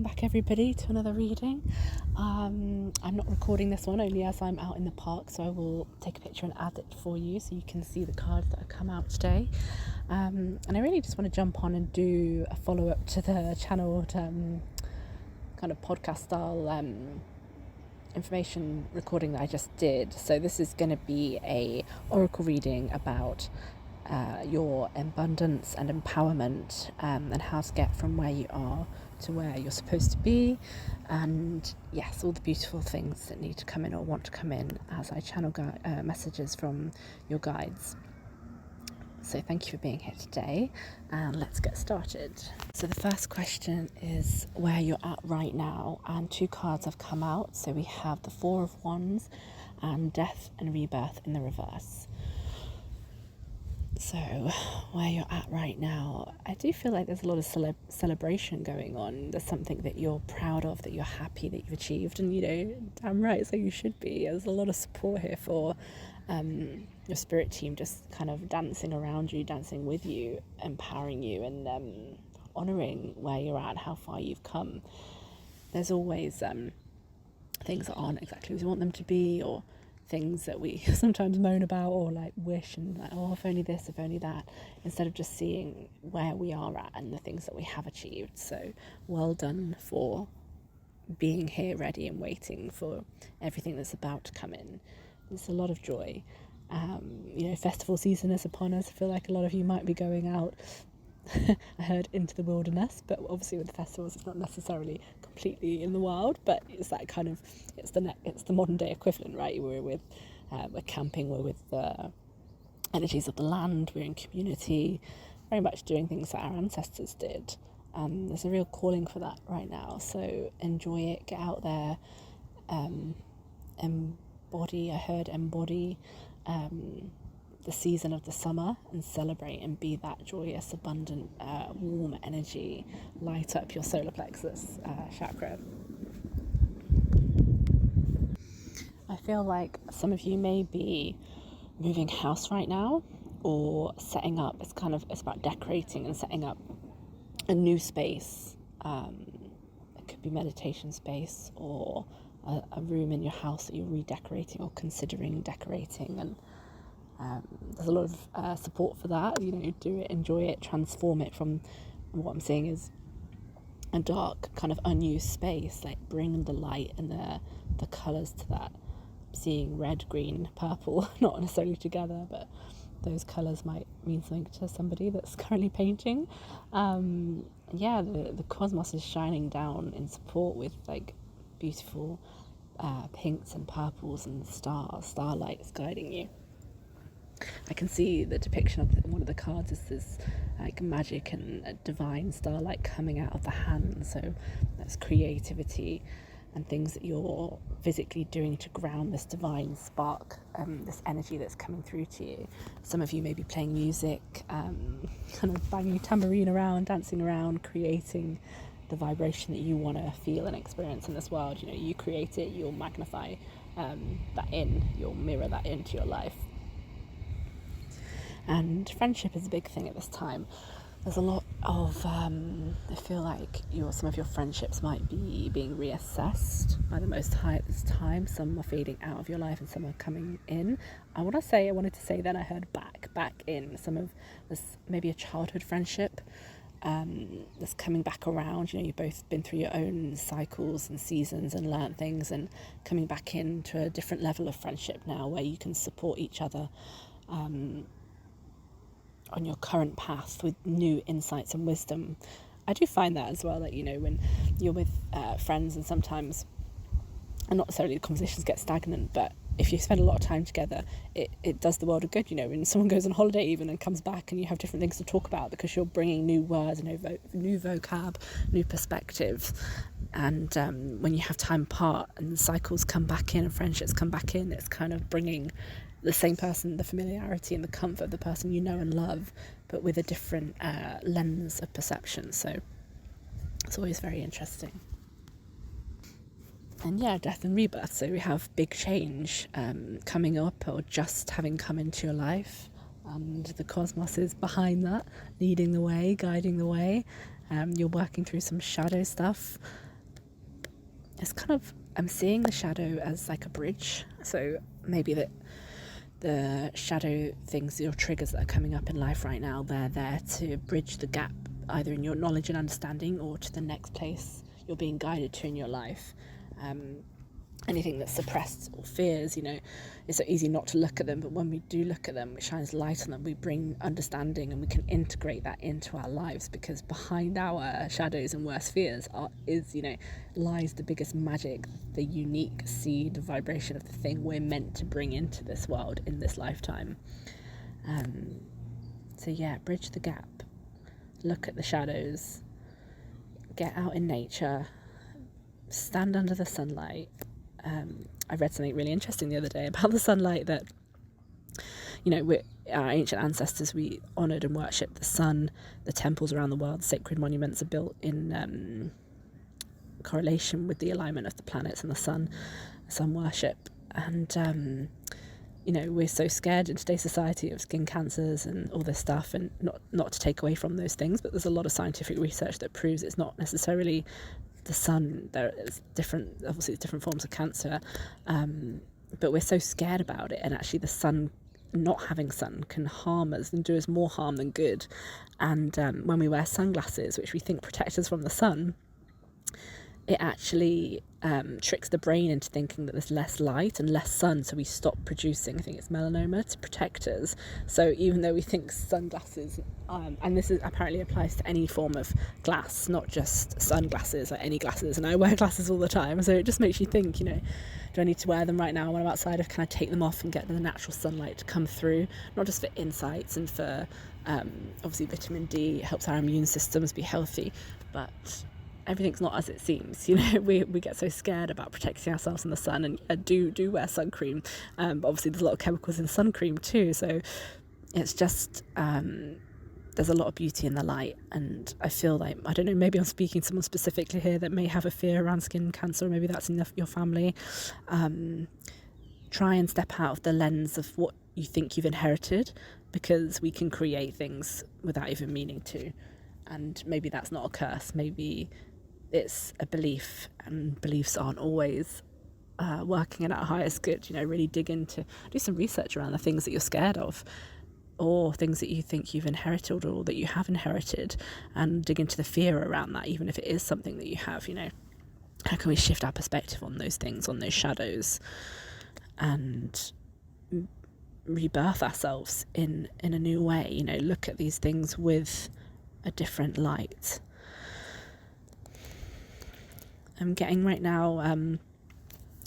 welcome back everybody to another reading. I'm not recording this one only as I'm out in the park, so I will take a picture and add it for you so you can see the cards that have come out today. And I really just want to jump on and do a follow-up to the channeled kind of podcast style information recording that I just did. So this is going to be a oracle reading about your abundance and empowerment, and how to get from where you are to where you're supposed to be, and yes, all the beautiful things that need to come in or want to come in as I channel messages from your guides. So thank you for being here today, and let's get started. So the first question is where you're at right now, and two cards have come out. So we have the Four of Wands and Death and Rebirth in the reverse. So where you're at right now, I do feel like there's a lot of celebration going on. There's something that you're proud of, that you're happy that you've achieved, and damn right, so you should be. There's a lot of support here for your spirit team, just kind of dancing around you, dancing with you, empowering you, and honouring where you're at, how far you've come. There's always things that aren't exactly as you want them to be, or things that we sometimes moan about or like wish, and like, oh, if only this, if only that, instead of just seeing where we are at and the things that we have achieved. So well done for being here, ready and waiting for everything that's about to come in. There's a lot of joy. Festival season is upon us. I feel like a lot of you might be going out I heard into the wilderness, but obviously with the festivals it's not necessarily completely in the wild, but it's that kind of, it's the modern day equivalent, right? We're camping, we're with the energies of the land, we're in community, very much doing things that our ancestors did. There's a real calling for that right now, so enjoy it, get out there, embody the season of the summer and celebrate and be that joyous, abundant, warm energy. Light up your solar plexus chakra. I feel like some of you may be moving house right now, or setting up. It's about decorating and setting up a new space. It could be meditation space, or a room in your house that you're redecorating or considering decorating, and there's a lot of support for that. Do it, enjoy it, transform it from what I'm seeing is a dark kind of unused space, like bring the light and the colours to that. I'm seeing red, green, purple, not necessarily together, but those colours might mean something to somebody that's currently painting. The cosmos is shining down in support with like beautiful pinks and purples and starlight is guiding you. I can see the depiction of one of the cards is this like magic and divine starlight coming out of the hand. So that's creativity and things that you're physically doing to ground this divine spark, this energy that's coming through to you. Some of you may be playing music, kind of banging your tambourine around, dancing around, creating the vibration that you want to feel and experience in this world. You create it, you'll magnify you'll mirror that into your life. And friendship is a big thing at this time. There's a lot of, I feel like some of your friendships might be being reassessed by the Most High at this time. Some are fading out of your life and some are coming in. I wanted to say then I heard back in. Some of this, maybe a childhood friendship that's coming back around. You've both been through your own cycles and seasons and learnt things, and coming back into a different level of friendship now where you can support each other on your current path with new insights and wisdom. I do find that as well, that when you're with friends, and sometimes, and not necessarily the conversations get stagnant, but if you spend a lot of time together, it does the world of good. When someone goes on holiday even and comes back, and you have different things to talk about because you're bringing new words, new vocab, new perspectives. And when you have time apart and cycles come back in and friendships come back in, it's kind of bringing the same person, the familiarity and the comfort of the person you know and love, but with a different lens of perception. So it's always very interesting. And death and rebirth. So we have big change coming up, or just having come into your life, and the cosmos is behind that, leading the way, guiding the way. You're working through some shadow stuff, it's kind of, I'm seeing the shadow as like a bridge. So maybe that the shadow things, your triggers that are coming up in life right now, they're there to bridge the gap either in your knowledge and understanding or to the next place you're being guided to in your life. Anything that's suppressed or fears, it's so easy not to look at them, but when we do look at them, it shines light on them. We bring understanding and we can integrate that into our lives, because behind our shadows and worst fears lies the biggest magic, the unique seed vibration of the thing we're meant to bring into this world in this lifetime. So yeah, bridge the gap, look at the shadows, get out in nature, stand under the sunlight. I read something really interesting the other day about the sunlight, that our ancient ancestors, we honoured and worshipped the sun. The temples around the world, sacred monuments, are built in correlation with the alignment of the planets and the sun worship. And we're so scared in today's society of skin cancers and all this stuff, and not to take away from those things, but there's a lot of scientific research that proves it's not necessarily the sun. There is different forms of cancer, but we're so scared about it, and actually the sun, not having sun, can harm us and do us more harm than good. And when we wear sunglasses, which we think protect us from the sun, it actually tricks the brain into thinking that there's less light and less sun, so we stop producing, I think it's melanoma, to protect us. So even though we think sunglasses, and this apparently applies to any form of glass, not just sunglasses, like any glasses, and I wear glasses all the time, so it just makes you think, do I need to wear them right now when I'm outside, or can I take them off and get the natural sunlight to come through, not just for insights and for obviously vitamin D helps our immune systems be healthy, but everything's not as it seems. We get so scared about protecting ourselves from the sun, and do wear sun cream, but obviously there's a lot of chemicals in sun cream too, so it's just there's a lot of beauty in the light. And I feel like, I don't know, maybe I'm speaking to someone specifically here that may have a fear around skin cancer, or maybe that's in your family. Try and step out of the lens of what you think you've inherited, because we can create things without even meaning to, and maybe that's not a curse, maybe it's a belief, and beliefs aren't always working in our highest good. Really dig into, do some research around the things that you're scared of, or things that you think you've inherited or that you have inherited, and dig into the fear around that, even if it is something that you have. How can we shift our perspective on those things, on those shadows, and rebirth ourselves in a new way? Look at these things with a different light. I'm getting right now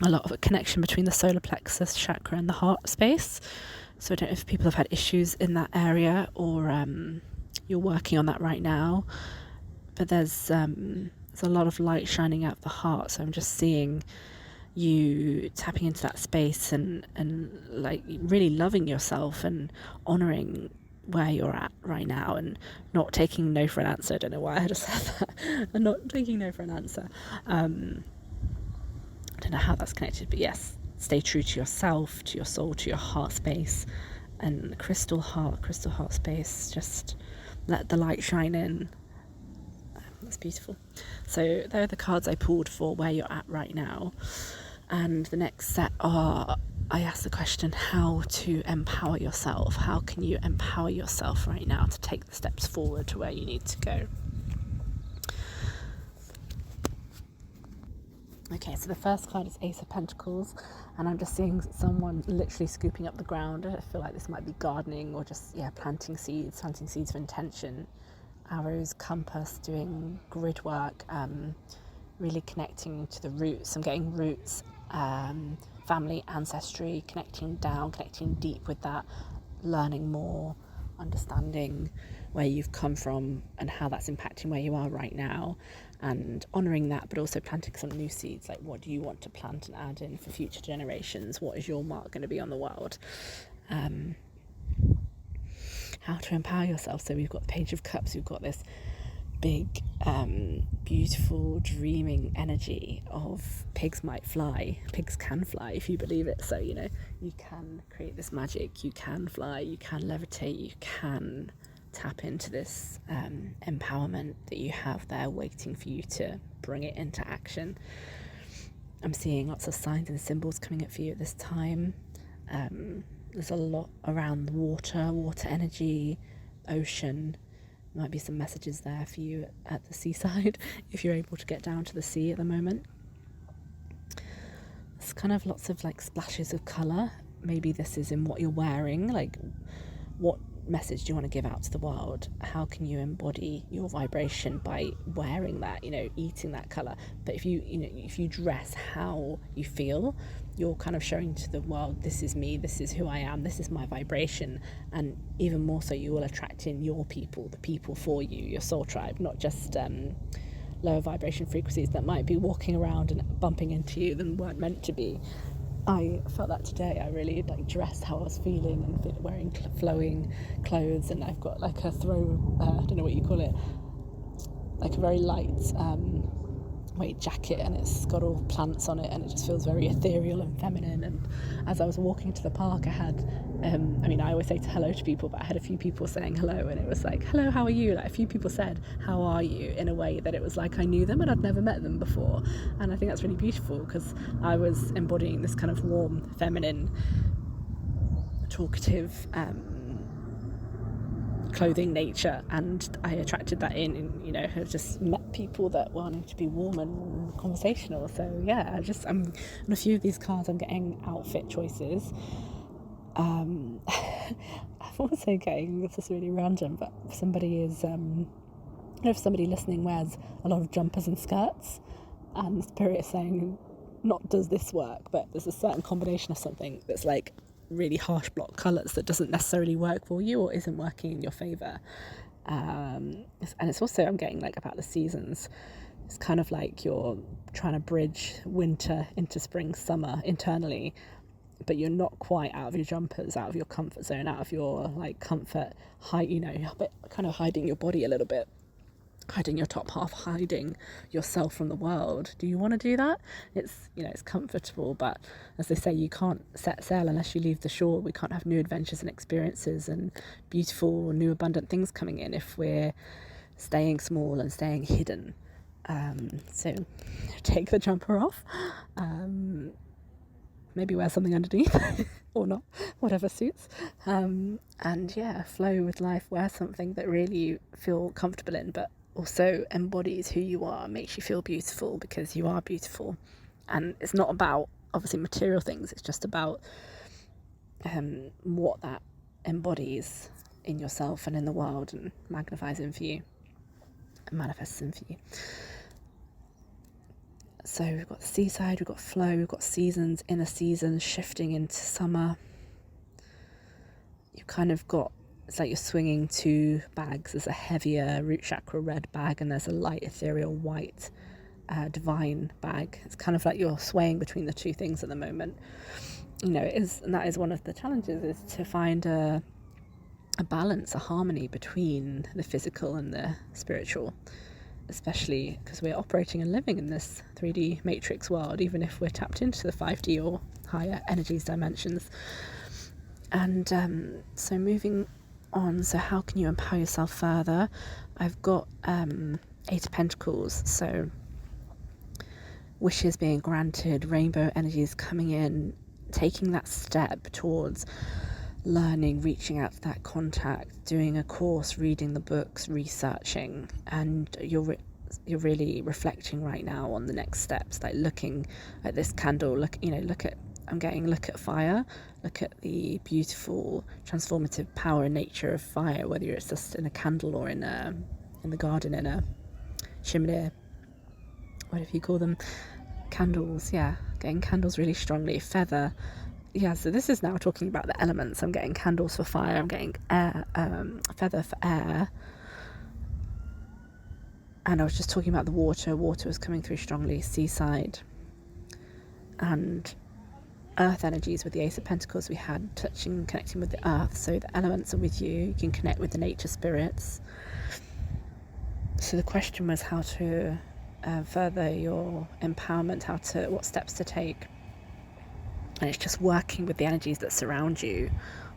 a lot of a connection between the solar plexus chakra and the heart space. So I don't know if people have had issues in that area, or you're working on that right now. But there's a lot of light shining out of the heart. So I'm just seeing you tapping into that space and like really loving yourself and honouring where you're at right now, and not taking no for an answer. I don't know why I just said that. And not taking no for an answer. I don't know how that's connected, but yes, stay true to yourself, to your soul, to your heart space, and crystal heart space. Just let the light shine in. That's beautiful. So there are the cards I pulled for where you're at right now. And the next set are, I asked the question, how to empower yourself. How can you empower yourself right now to take the steps forward to where you need to go? Okay, so the first card is Ace of Pentacles, and I'm just seeing someone literally scooping up the ground. I feel like this might be gardening, or just, planting seeds of intention. Arrows, compass, doing grid work, really connecting to the roots. I'm getting roots, family, ancestry, connecting down, connecting deep with that, learning more, understanding where you've come from and how that's impacting where you are right now, and honouring that, but also planting some new seeds. Like, what do you want to plant and add in for future generations? What is your mark going to be on the world? How to empower yourself. So we've got the Page of Cups, we've got this big, beautiful, dreaming energy of pigs might fly. Pigs can fly, if you believe it. So, you can create this magic, you can fly, you can levitate, you can tap into this empowerment that you have there waiting for you to bring it into action. I'm seeing lots of signs and symbols coming up for you at this time. There's a lot around water energy, ocean. Might be some messages there for you at the seaside if you're able to get down to the sea at the moment. It's kind of lots of like splashes of colour. Maybe this is in what you're wearing, like what message do you want to give out to the world? How can you embody your vibration by wearing that, eating that colour? But if you dress how you feel, you're kind of showing to the world, this is me, this is who I am, this is my vibration. And even more so, you will attract in your people, the people for you, your soul tribe, not just lower vibration frequencies that might be walking around and bumping into you than weren't meant to be. I felt that today. I really dressed how I was feeling and wearing flowing clothes, and I've got like a I don't know what you call it, like a very light weight jacket, and it's got all plants on it, and it just feels very ethereal and feminine. And as I was walking to the park, I had I always say hello to people, but I had a few people saying hello, and it was like, hello, how are you? Like a few people said, how are you, in a way that it was like I knew them and I'd never met them before. And I think that's really beautiful, because I was embodying this kind of warm, feminine, talkative clothing nature, and I attracted that in, and I've just met people that wanted to be warm and conversational. So yeah, I'm on a few of these cards I'm getting outfit choices. I won't say getting, this is really random, but somebody is if somebody listening wears a lot of jumpers and skirts, and Spirit is saying, not does this work, but there's a certain combination of something that's like really harsh block colours that doesn't necessarily work for you or isn't working in your favour. And it's also, I'm getting like about the seasons, it's kind of like you're trying to bridge winter into spring, summer internally, but you're not quite out of your jumpers, out of your comfort zone, out of your like comfort height, but kind of hiding your body a little bit, hiding your top half, hiding yourself from the world. Do you want to do that? It's it's comfortable, but as they say, you can't set sail unless you leave the shore. We can't have new adventures and experiences and beautiful new abundant things coming in if we're staying small and staying hidden. So take the jumper off, maybe wear something underneath or not, whatever suits, and yeah, flow with life. Wear something that really you feel comfortable in, but also embodies who you are, makes you feel beautiful, because you are beautiful. And it's not about obviously material things, it's just about what that embodies in yourself and in the world, and magnifies in for you and manifests in for you. So we've got seaside, we've got flow, we've got seasons, inner seasons, shifting into summer. You've kind of got, it's like you're swinging two bags. There's a heavier root chakra red bag, and there's a light ethereal white divine bag. It's kind of like you're swaying between the two things at the moment. It is, and that is one of the challenges, is to find a balance, a harmony between the physical and the spiritual, especially because we're operating and living in this 3D matrix world, even if we're tapped into the 5D or higher energies dimensions. And so moving on, so how can you empower yourself further? I've got 8 of Pentacles, so wishes being granted, rainbow energies coming in, taking that step towards learning, reaching out to that contact, doing a course, reading the books, researching, and you're really reflecting right now on the next steps, like looking at this candle, look at fire, look at the beautiful transformative power and nature of fire, whether it's just in a candle or in the garden, in a chimney, whatever you call them, candles. Yeah, getting candles really strongly. Feather. Yeah, so this is now talking about the elements. I'm getting candles for fire, I'm getting air, feather for air, and I was just talking about the water was coming through strongly, seaside, and earth energies with the Ace of Pentacles. We had connecting with the earth, so the elements are with you. You can connect with the nature spirits. So the question was how to further your empowerment, what steps to take. And it's just working with the energies that surround you,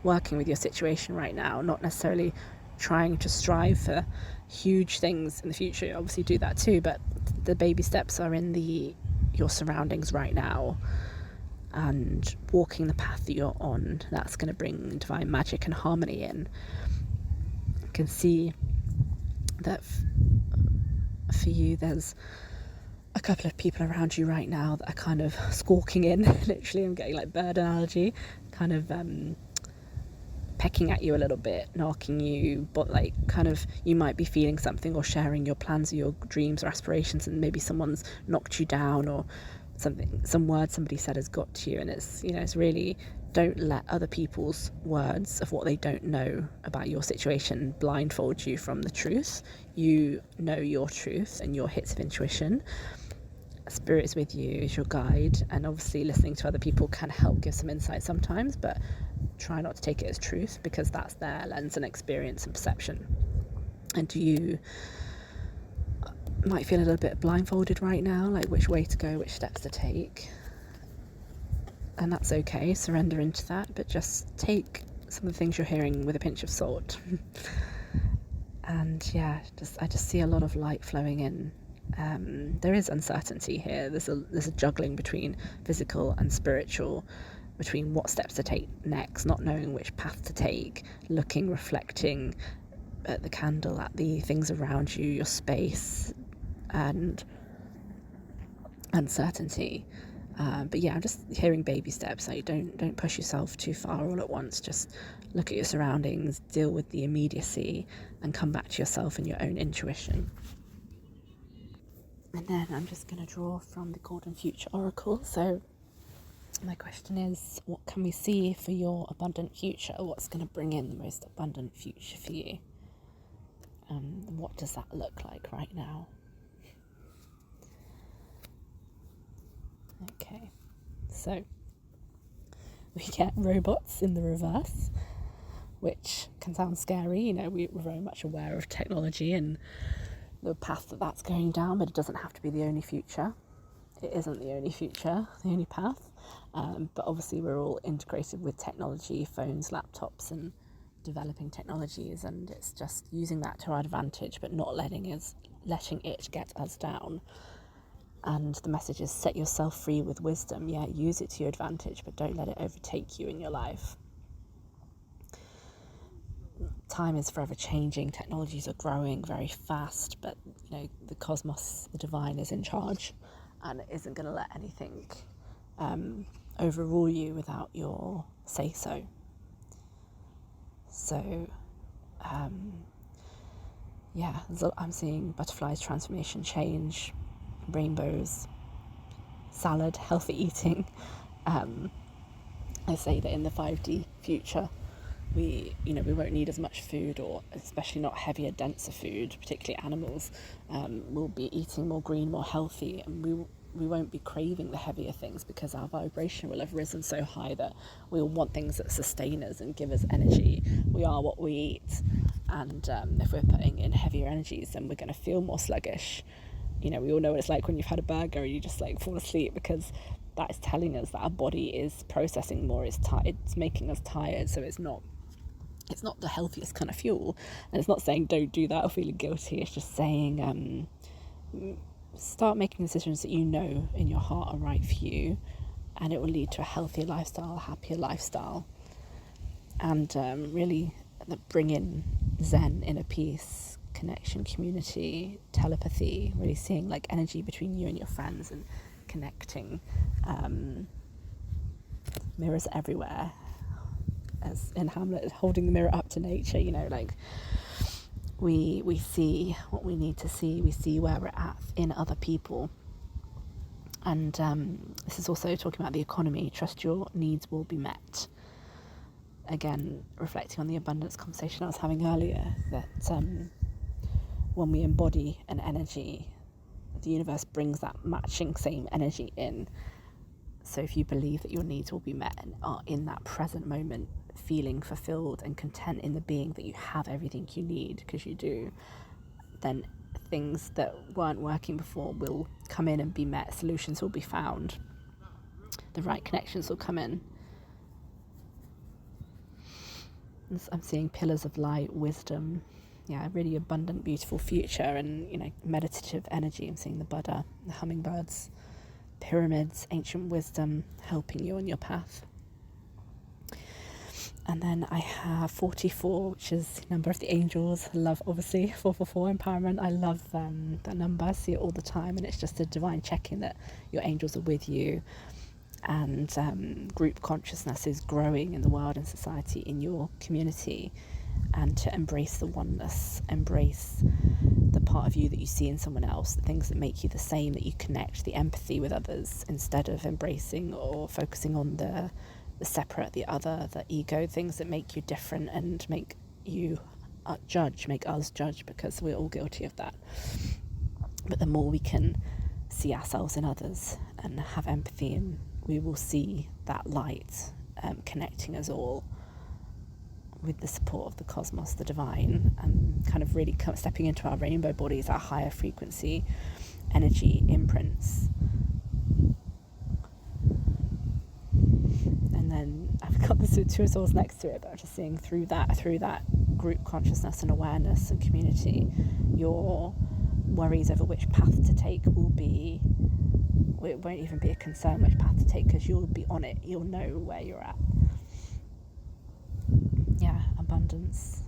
working with your situation right now, not necessarily trying to strive for huge things in the future. Obviously do that too, but the baby steps are in the your surroundings right now and walking the path that you're on, that's going to bring divine magic and harmony in. You can see that for you, there's a couple of people around you right now that are kind of squawking in. Literally, I'm getting like bird analogy, kind of pecking at you a little bit, knocking you, but like kind of you might be feeling something or sharing your plans or your dreams or aspirations, and maybe someone's knocked you down, or some word somebody said has got to you, and it's really, don't let other people's words of what they don't know about your situation blindfold you from the truth. You know your truth and your hits of intuition. Spirit is with you, is your guide, and obviously listening to other people can help give some insight sometimes, but try not to take it as truth, because that's their lens and experience and perception. And you might feel a little bit blindfolded right now, like which way to go, which steps to take, and that's okay. Surrender into that, but just take some of the things you're hearing with a pinch of salt. And yeah, I just see a lot of light flowing in. There is uncertainty here. There's a juggling between physical and spiritual, between what steps to take next, not knowing which path to take, looking, reflecting at the candle, at the things around you, your space, and uncertainty. But yeah, I'm just hearing baby steps. Like don't push yourself too far all at once. Just look at your surroundings, deal with the immediacy, and come back to yourself and your own intuition. And then I'm just going to draw from the Golden Future Oracle. So my question is, what can we see for your abundant future? What's going to bring in the most abundant future for you? What does that look like right now? Okay, so we get robots in the reverse, which can sound scary. We're very much aware of technology and the path that's going down, but it doesn't have to be the only future. It isn't the only future, the only path. But obviously we're all integrated with technology, phones, laptops, and developing technologies, and it's just using that to our advantage, but not letting it get us down. And the message is, set yourself free with wisdom. Yeah, use it to your advantage, but don't let it overtake you in your life. Time is forever changing. Technologies are growing very fast, but the cosmos, the divine, is in charge, and it isn't going to let anything overrule you without your say so. So, I'm seeing butterflies, transformation, change, rainbows, salad, healthy eating. I say that in the 5D future, we won't need as much food, or especially not heavier, denser food, particularly animals. We'll be eating more green, more healthy, and we won't be craving the heavier things, because our vibration will have risen so high that we'll want things that sustain us and give us energy. We are what we eat, and if we're putting in heavier energies, then we're going to feel more sluggish. We all know what it's like when you've had a burger and you just fall asleep, because that is telling us that our body is processing more. It's making us tired, so it's not the healthiest kind of fuel. And it's not saying don't do that or feeling guilty. It's just saying start making decisions that you know in your heart are right for you, and it will lead to a healthier lifestyle, a happier lifestyle, and really bring in Zen, inner peace, connection, community, telepathy, really seeing energy between you and your friends and connecting. Mirrors everywhere, as in Hamlet, holding the mirror up to nature. We see what we need to see. We see where we're at in other people. And this is also talking about the economy. Trust your needs will be met. Again, reflecting on the abundance conversation I was having earlier, that when we embody an energy, the universe brings that matching same energy in. So if you believe that your needs will be met and are in that present moment feeling fulfilled and content in the being that you have everything you need, because you do, then things that weren't working before will come in and be met. Solutions will be found. The right connections will come in. I'm seeing pillars of light, wisdom, really abundant, beautiful future, and meditative energy. I'm seeing the Buddha, the hummingbirds, pyramids, ancient wisdom helping you on your path. And then I have 44, which is the number of the angels. I love, obviously, 444 empowerment. I love that number. I see it all the time, and it's just a divine check-in that your angels are with you, and group consciousness is growing in the world and society, in your community, and to embrace the oneness, embrace the part of you that you see in someone else, the things that make you the same, that you connect, the empathy with others, instead of embracing or focusing on the separate, the other, the ego, things that make you different and make you make us judge, because we're all guilty of that. But the more we can see ourselves in others and have empathy, and we will see that light connecting us all with the support of the cosmos, the divine, and kind of really stepping into our rainbow bodies, our higher frequency energy imprints. And then I've got the two souls next to it, but I'm just seeing through that group consciousness and awareness and community, your worries over which path to take it won't even be a concern which path to take, because you'll be on it, you'll know where you're at. Yeah, abundance.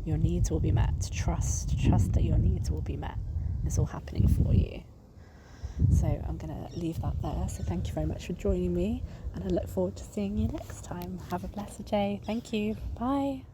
Your needs will be met. Trust that your needs will be met. It's all happening for you. So I'm going to leave that there. So thank you very much for joining me, and I look forward to seeing you next time. Have a blessed day. Thank you. Bye.